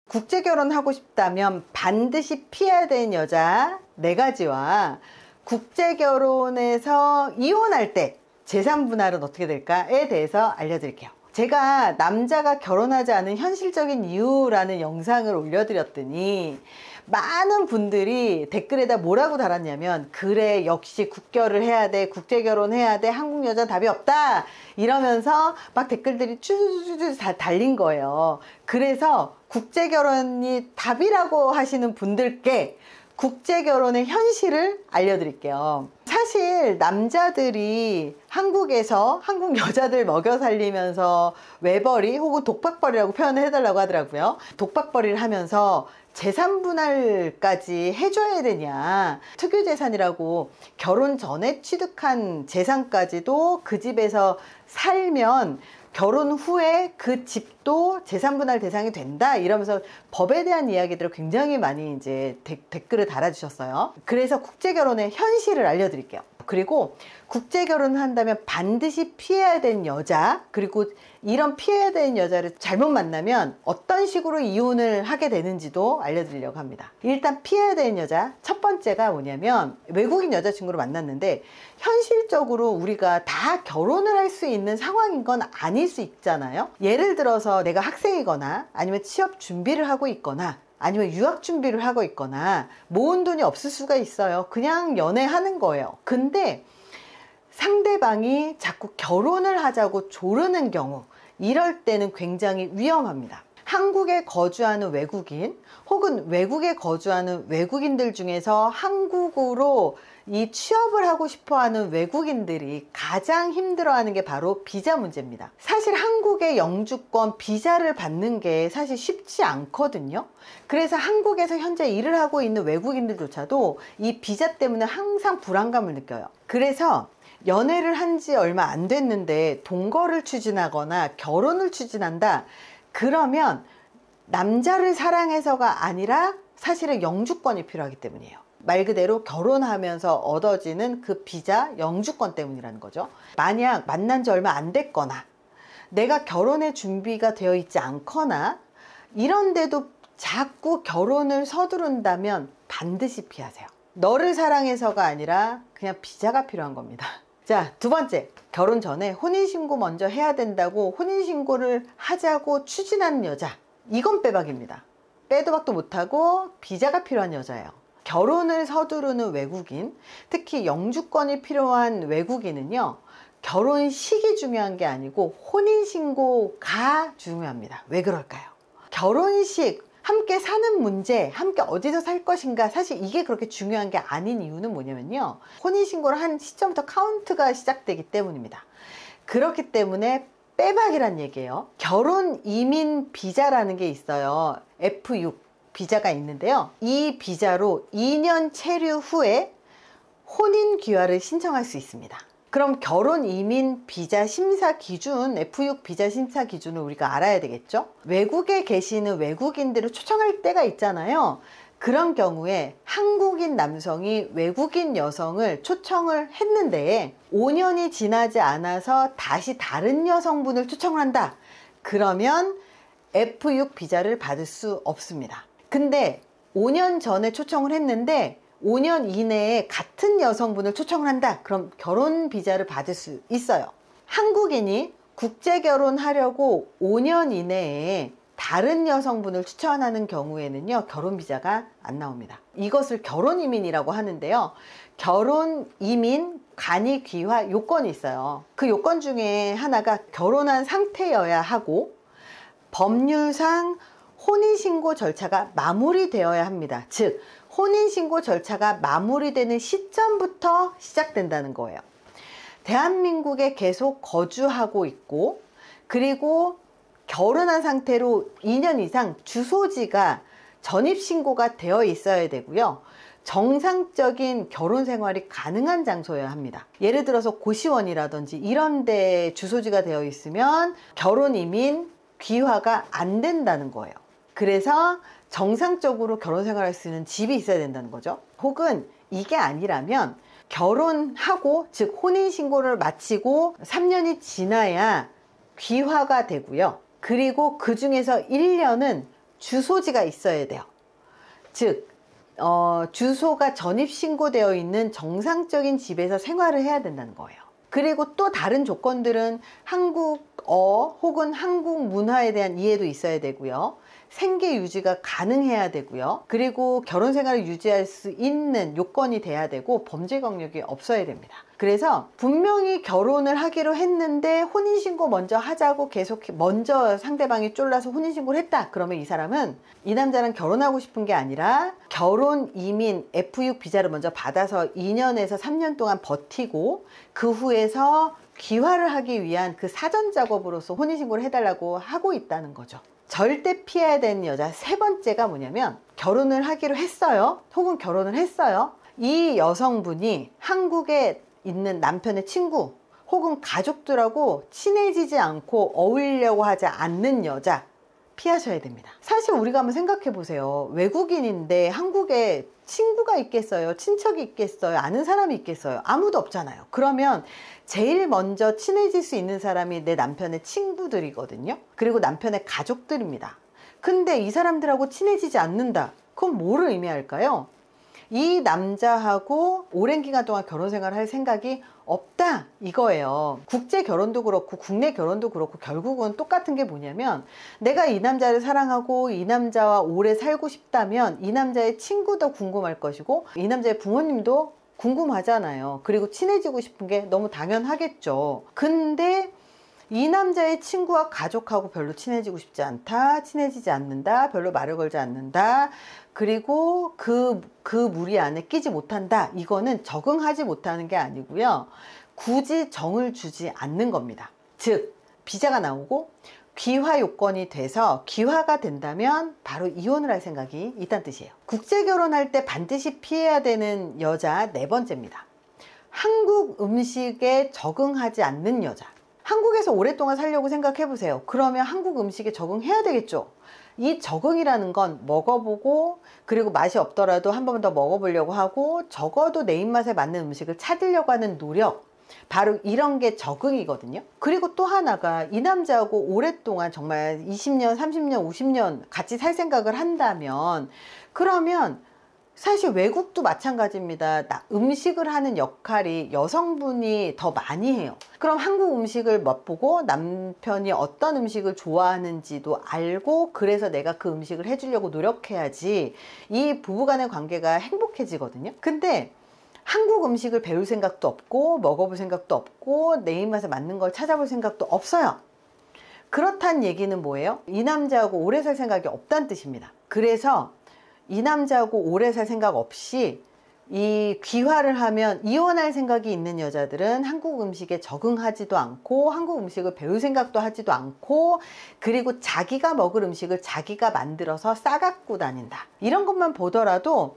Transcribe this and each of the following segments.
국제 결혼하고 싶다면 반드시 피해야 되는 여자 4가지와 국제 결혼에서 이혼할 때 재산 분할은 어떻게 될까에 대해서 알려드릴게요. 제가 남자가 결혼하지 않은 현실적인 이유라는 영상을 올려드렸더니 많은 분들이 댓글에다 뭐라고 달았냐면, 그래 역시 국결을 해야 돼, 국제 결혼해야 돼, 한국 여자 답이 없다 이러면서 막 댓글들이 쭈쭈쭈쭈 다 달린 거예요. 그래서 국제 결혼이 답이라고 하시는 분들께 국제 결혼의 현실을 알려드릴게요. 사실 남자들이 한국에서 한국 여자들 먹여 살리면서 외벌이 혹은 독박벌이라고 표현을 해달라고 하더라고요. 독박벌이를 하면서 재산 분할까지 해줘야 되냐, 특유재산이라고 결혼 전에 취득한 재산까지도 그 집에서 살면 결혼 후에 그 집도 재산 분할 대상이 된다 이러면서 법에 대한 이야기들을 굉장히 많이 이제 댓글을 달아주셨어요. 그래서 국제 결혼의 현실을 알려드릴게요. 그리고 국제 결혼을 한다면 반드시 피해야 되는 여자, 그리고 이런 피해야 되는 여자를 잘못 만나면 어떤 식으로 이혼을 하게 되는지도 알려드리려고 합니다. 일단 피해야 되는 여자 첫 번째가 뭐냐면, 외국인 여자친구를 만났는데 현실적으로 우리가 다 결혼을 할 수 있는 상황인 건 아닐 수 있잖아요. 예를 들어서 내가 학생이거나 아니면 취업 준비를 하고 있거나 아니면 유학 준비를 하고 있거나 모은 돈이 없을 수가 있어요. 그냥 연애하는 거예요. 근데 상대방이 자꾸 결혼을 하자고 조르는 경우, 이럴 때는 굉장히 위험합니다. 한국에 거주하는 외국인 혹은 외국에 거주하는 외국인들 중에서 한국으로 이 취업을 하고 싶어하는 외국인들이 가장 힘들어하는 게 바로 비자 문제입니다. 사실 한국의 영주권 비자를 받는 게 사실 쉽지 않거든요. 그래서 한국에서 현재 일을 하고 있는 외국인들조차도 이 비자 때문에 항상 불안감을 느껴요. 그래서 연애를 한 지 얼마 안 됐는데 동거를 추진하거나 결혼을 추진한다, 그러면 남자를 사랑해서가 아니라 사실은 영주권이 필요하기 때문이에요. 말 그대로 결혼하면서 얻어지는 그 비자, 영주권 때문이라는 거죠. 만약 만난 지 얼마 안 됐거나 내가 결혼의 준비가 되어 있지 않거나 이런데도 자꾸 결혼을 서두른다면 반드시 피하세요. 너를 사랑해서가 아니라 그냥 비자가 필요한 겁니다. 자, 두 번째, 결혼 전에 혼인신고 먼저 해야 된다고 혼인신고를 하자고 추진하는 여자, 이건 빼박입니다. 빼도 박도 못하고 비자가 필요한 여자예요. 결혼을 서두르는 외국인, 특히 영주권이 필요한 외국인은요, 결혼식이 중요한 게 아니고 혼인신고가 중요합니다. 왜 그럴까요? 결혼식, 함께 사는 문제, 함께 어디서 살 것인가, 사실 이게 그렇게 중요한 게 아닌 이유는 뭐냐면요, 혼인신고를 한 시점부터 카운트가 시작되기 때문입니다. 그렇기 때문에 빼박이란 얘기예요. 결혼 이민 비자라는 게 있어요. F6 비자가 있는데요, 이 비자로 2년 체류 후에 혼인 귀화를 신청할 수 있습니다. 그럼 결혼 이민 비자 심사 기준, F6 비자 심사 기준을 우리가 알아야 되겠죠? 외국에 계시는 외국인들을 초청할 때가 있잖아요. 그런 경우에 한국인 남성이 외국인 여성을 초청을 했는데 5년이 지나지 않아서 다시 다른 여성분을 초청을 한다, 그러면 F6 비자를 받을 수 없습니다. 근데 5년 전에 초청을 했는데 5년 이내에 같은 여성분을 초청을 한다, 그럼 결혼 비자를 받을 수 있어요. 한국인이 국제 결혼하려고 5년 이내에 다른 여성분을 추천하는 경우에는요, 결혼 비자가 안 나옵니다. 이것을 결혼 이민이라고 하는데요, 결혼 이민 간이 귀화 요건이 있어요. 그 요건 중에 하나가 결혼한 상태여야 하고 법률상 혼인신고 절차가 마무리되어야 합니다. 즉 혼인신고 절차가 마무리되는 시점부터 시작된다는 거예요. 대한민국에 계속 거주하고 있고, 그리고 결혼한 상태로 2년 이상 주소지가 전입신고가 되어 있어야 되고요, 정상적인 결혼 생활이 가능한 장소여야 합니다. 예를 들어서 고시원이라든지 이런 데 주소지가 되어 있으면 결혼 이민 귀화가 안 된다는 거예요. 그래서 정상적으로 결혼 생활할 수 있는 집이 있어야 된다는 거죠. 혹은 이게 아니라면 결혼하고, 즉 혼인신고를 마치고 3년이 지나야 귀화가 되고요, 그리고 그 중에서 1년은 주소지가 있어야 돼요. 즉 주소가 전입신고되어 있는 정상적인 집에서 생활을 해야 된다는 거예요. 그리고 또 다른 조건들은 한국어 혹은 한국 문화에 대한 이해도 있어야 되고요. 생계 유지가 가능해야 되고요. 그리고 결혼 생활을 유지할 수 있는 요건이 돼야 되고 범죄 경력이 없어야 됩니다. 그래서 분명히 결혼을 하기로 했는데 혼인신고 먼저 하자고 계속 먼저 상대방이 쫄라서 혼인신고를 했다. 그러면 이 사람은 이 남자랑 결혼하고 싶은 게 아니라 결혼, 이민, F6 비자를 먼저 받아서 2년에서 3년 동안 버티고 그 후에서 귀화를 하기 위한 그 사전 작업으로서 혼인신고를 해달라고 하고 있다는 거죠. 절대 피해야 되는 여자 세 번째가 뭐냐면 결혼을 하기로 했어요. 혹은 결혼을 했어요. 이 여성분이 한국에 있는 남편의 친구 혹은 가족들하고 친해지지 않고 어울리려고 하지 않는 여자 피하셔야 됩니다. 사실 우리가 한번 생각해 보세요. 외국인인데 한국에 친구가 있겠어요? 친척이 있겠어요? 아는 사람이 있겠어요? 아무도 없잖아요. 그러면 제일 먼저 친해질 수 있는 사람이 내 남편의 친구들이거든요. 그리고 남편의 가족들입니다. 근데 이 사람들하고 친해지지 않는다. 그건 뭐를 의미할까요? 이 남자하고 오랜 기간 동안 결혼 생활을 할 생각이 없다 이거예요. 국제 결혼도 그렇고 국내 결혼도 그렇고 결국은 똑같은 게 뭐냐면 내가 이 남자를 사랑하고 이 남자와 오래 살고 싶다면 이 남자의 친구도 궁금할 것이고 이 남자의 부모님도 궁금하잖아요. 그리고 친해지고 싶은 게 너무 당연하겠죠. 근데 이 남자의 친구와 가족하고 별로 친해지고 싶지 않다, 친해지지 않는다, 별로 말을 걸지 않는다, 그리고 그 무리 안에 끼지 못한다. 이거는 적응하지 못하는 게 아니고요. 굳이 정을 주지 않는 겁니다. 즉 비자가 나오고 귀화 요건이 돼서 귀화가 된다면 바로 이혼을 할 생각이 있다는 뜻이에요. 국제 결혼할 때 반드시 피해야 되는 여자 네 번째입니다. 한국 음식에 적응하지 않는 여자. 한국에서 오랫동안 살려고 생각해 보세요. 그러면 한국 음식에 적응해야 되겠죠. 이 적응이라는 건 먹어보고 그리고 맛이 없더라도 한 번 더 먹어보려고 하고 적어도 내 입맛에 맞는 음식을 찾으려고 하는 노력, 바로 이런 게 적응이거든요. 그리고 또 하나가 이 남자하고 오랫동안 정말 20년, 30년, 50년 같이 살 생각을 한다면 그러면 사실 외국도 마찬가지입니다. 음식을 하는 역할이 여성분이 더 많이 해요. 그럼 한국 음식을 맛보고 남편이 어떤 음식을 좋아하는지도 알고 그래서 내가 그 음식을 해주려고 노력해야지 이 부부간의 관계가 행복해지거든요. 근데 한국 음식을 배울 생각도 없고 먹어볼 생각도 없고 내 입맛에 맞는 걸 찾아볼 생각도 없어요. 그렇다는 얘기는 뭐예요? 이 남자하고 오래 살 생각이 없다는 뜻입니다. 그래서 이 남자하고 오래 살 생각 없이 이 귀화를 하면 이혼할 생각이 있는 여자들은 한국 음식에 적응하지도 않고 한국 음식을 배울 생각도 하지도 않고 그리고 자기가 먹을 음식을 자기가 만들어서 싸갖고 다닌다. 이런 것만 보더라도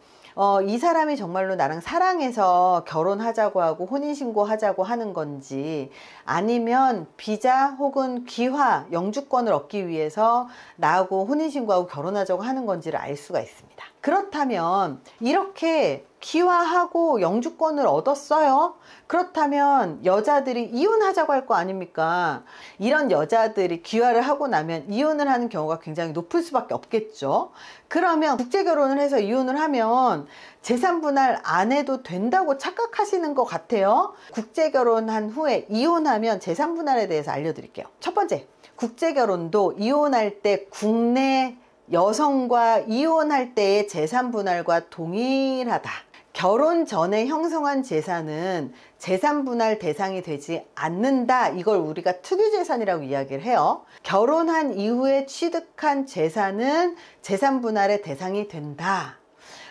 이 사람이 정말로 나랑 사랑해서 결혼하자고 하고 혼인신고 하자고 하는 건지 아니면 비자 혹은 귀화 영주권을 얻기 위해서 나하고 혼인신고하고 결혼하자고 하는 건지를 알 수가 있습니다. 그렇다면 이렇게 귀화하고 영주권을 얻었어요. 그렇다면 여자들이 이혼하자고 할 거 아닙니까? 이런 여자들이 귀화를 하고 나면 이혼을 하는 경우가 굉장히 높을 수밖에 없겠죠. 그러면 국제결혼을 해서 이혼을 하면 재산분할 안 해도 된다고 착각하시는 것 같아요. 국제결혼한 후에 이혼하면 재산분할에 대해서 알려드릴게요. 첫 번째, 국제결혼도 이혼할 때 국내 여성과 이혼할 때의 재산분할과 동일하다. 결혼 전에 형성한 재산은 재산분할 대상이 되지 않는다. 이걸 우리가 특유재산이라고 이야기를 해요. 결혼한 이후에 취득한 재산은 재산분할의 대상이 된다.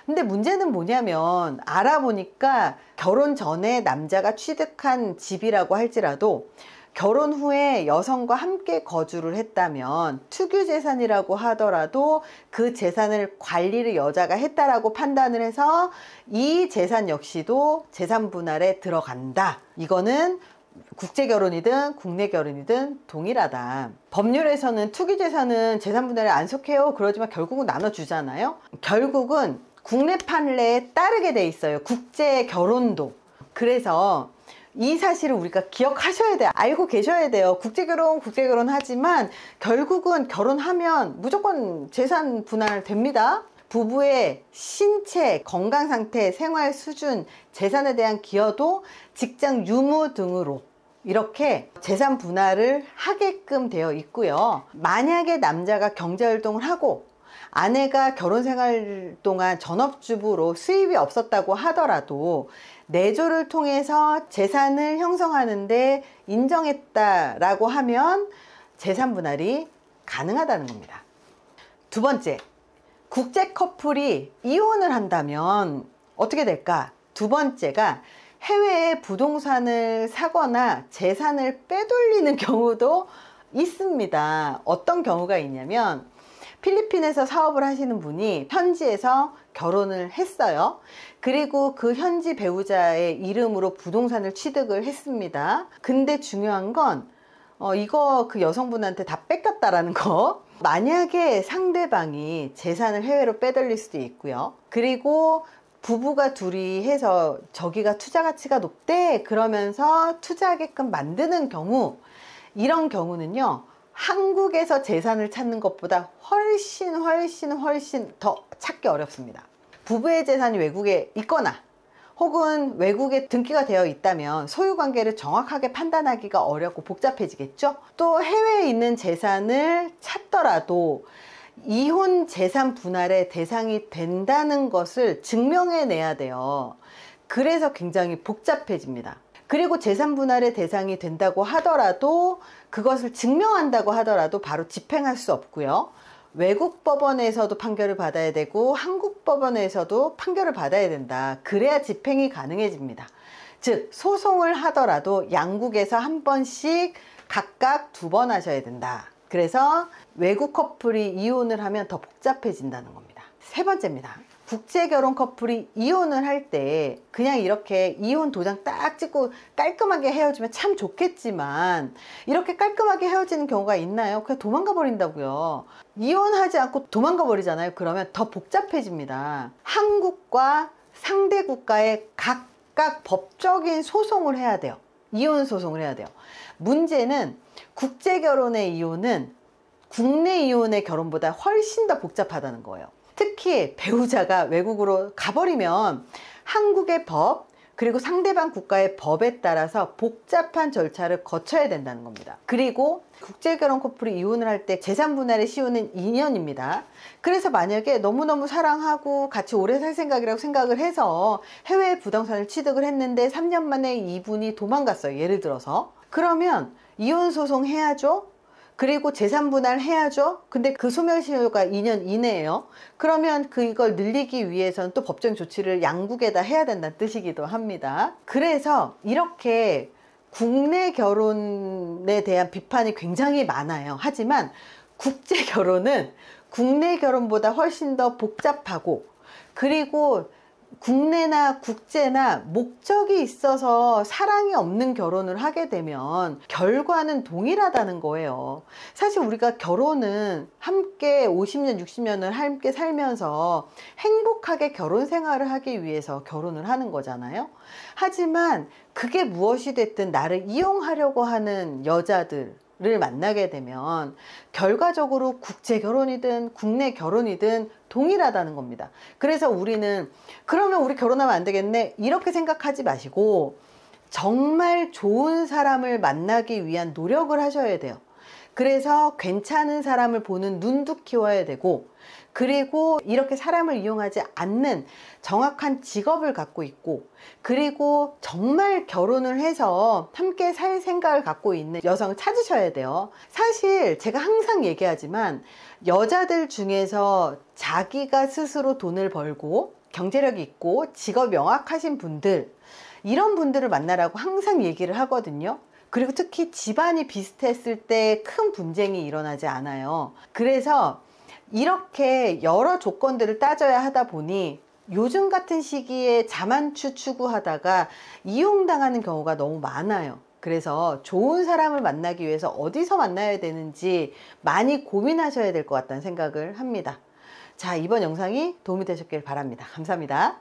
근데 문제는 뭐냐면 알아보니까 결혼 전에 남자가 취득한 집이라고 할지라도 결혼 후에 여성과 함께 거주를 했다면 특유재산이라고 하더라도 그 재산을 관리를 여자가 했다라고 판단을 해서 이 재산 역시도 재산분할에 들어간다. 이거는 국제결혼이든 국내 결혼이든 동일하다. 법률에서는 특유재산은 재산분할에 안 속해요. 그러지만 결국은 나눠주잖아요. 결국은 국내 판례에 따르게 돼 있어요. 국제결혼도. 그래서 이 사실을 우리가 기억하셔야 돼요. 알고 계셔야 돼요. 국제결혼 하지만 결국은 결혼하면 무조건 재산 분할 됩니다. 부부의 신체, 건강 상태, 생활 수준, 재산에 대한 기여도, 직장 유무 등으로 이렇게 재산 분할을 하게끔 되어 있고요. 만약에 남자가 경제활동을 하고 아내가 결혼 생활 동안 전업주부로 수입이 없었다고 하더라도 내조를 통해서 재산을 형성하는데 인정했다라고 하면 재산 분할이 가능하다는 겁니다. 두 번째, 국제 커플이 이혼을 한다면 어떻게 될까? 두 번째가 해외에 부동산을 사거나 재산을 빼돌리는 경우도 있습니다. 어떤 경우가 있냐면 필리핀에서 사업을 하시는 분이 현지에서 결혼을 했어요. 그리고 그 현지 배우자의 이름으로 부동산을 취득을 했습니다. 근데 중요한 건 이거 그 여성분한테 다 뺏겼다라는 거. 만약에 상대방이 재산을 해외로 빼돌릴 수도 있고요. 그리고 부부가 둘이 해서 저기가 투자 가치가 높대 그러면서 투자하게끔 만드는 경우, 이런 경우는요, 한국에서 재산을 찾는 것보다 훨씬 더 찾기 어렵습니다. 부부의 재산이 외국에 있거나 혹은 외국에 등기가 되어 있다면 소유관계를 정확하게 판단하기가 어렵고 복잡해지겠죠. 또 해외에 있는 재산을 찾더라도 이혼 재산 분할의 대상이 된다는 것을 증명해내야 돼요. 그래서 굉장히 복잡해집니다. 그리고 재산 분할의 대상이 된다고 하더라도 그것을 증명한다고 하더라도 바로 집행할 수 없고요. 외국 법원에서도 판결을 받아야 되고 한국 법원에서도 판결을 받아야 된다. 그래야 집행이 가능해집니다. 즉 소송을 하더라도 양국에서 한 번씩 각각 2번 하셔야 된다. 그래서 외국 커플이 이혼을 하면 더 복잡해진다는 겁니다. 세 번째입니다. 국제결혼 커플이 이혼을 할 때 그냥 이렇게 이혼 도장 딱 찍고 깔끔하게 헤어지면 참 좋겠지만 이렇게 깔끔하게 헤어지는 경우가 있나요? 그냥 도망가 버린다고요. 이혼하지 않고 도망가 버리잖아요. 그러면 더 복잡해집니다. 한국과 상대 국가에 각각 법적인 소송을 해야 돼요. 이혼 소송을 해야 돼요. 문제는 국제결혼의 이혼은 국내 이혼의 결혼보다 훨씬 더 복잡하다는 거예요. 특히 배우자가 외국으로 가버리면 한국의 법 그리고 상대방 국가의 법에 따라서 복잡한 절차를 거쳐야 된다는 겁니다. 그리고 국제결혼 커플이 이혼을 할 때 재산 분할의 시효는 2년입니다. 그래서 만약에 너무너무 사랑하고 같이 오래 살 생각이라고 생각을 해서 해외 부동산을 취득을 했는데 3년 만에 이분이 도망갔어요. 예를 들어서. 그러면 이혼 소송 해야죠. 그리고 재산 분할 해야죠. 근데 그 소멸시효가 2년 이내예요. 그러면 그걸 늘리기 위해서는 또 법정 조치를 양국에다 해야 된다는 뜻이기도 합니다. 그래서 이렇게 국내 결혼에 대한 비판이 굉장히 많아요. 하지만 국제 결혼은 국내 결혼보다 훨씬 더 복잡하고, 그리고 국내나 국제나 목적이 있어서 사랑이 없는 결혼을 하게 되면 결과는 동일하다는 거예요. 사실 우리가 결혼은 함께 50년, 60년을 함께 살면서 행복하게 결혼 생활을 하기 위해서 결혼을 하는 거잖아요. 하지만 그게 무엇이 됐든 나를 이용하려고 하는 여자들 를 만나게 되면 결과적으로 국제 결혼이든 국내 결혼이든 동일하다는 겁니다. 그래서 우리는 그러면 우리 결혼하면 안 되겠네 이렇게 생각하지 마시고 정말 좋은 사람을 만나기 위한 노력을 하셔야 돼요. 그래서 괜찮은 사람을 보는 눈도 키워야 되고, 그리고 이렇게 사람을 이용하지 않는 정확한 직업을 갖고 있고, 그리고 정말 결혼을 해서 함께 살 생각을 갖고 있는 여성을 찾으셔야 돼요. 사실 제가 항상 얘기하지만 여자들 중에서 자기가 스스로 돈을 벌고 경제력이 있고 직업 명확하신 분들, 이런 분들을 만나라고 항상 얘기를 하거든요. 그리고 특히 집안이 비슷했을 때 큰 분쟁이 일어나지 않아요. 그래서 이렇게 여러 조건들을 따져야 하다 보니 요즘 같은 시기에 자만추 추구하다가 이용당하는 경우가 너무 많아요. 그래서 좋은 사람을 만나기 위해서 어디서 만나야 되는지 많이 고민하셔야 될 것 같다는 생각을 합니다. 자, 이번 영상이 도움이 되셨길 바랍니다. 감사합니다.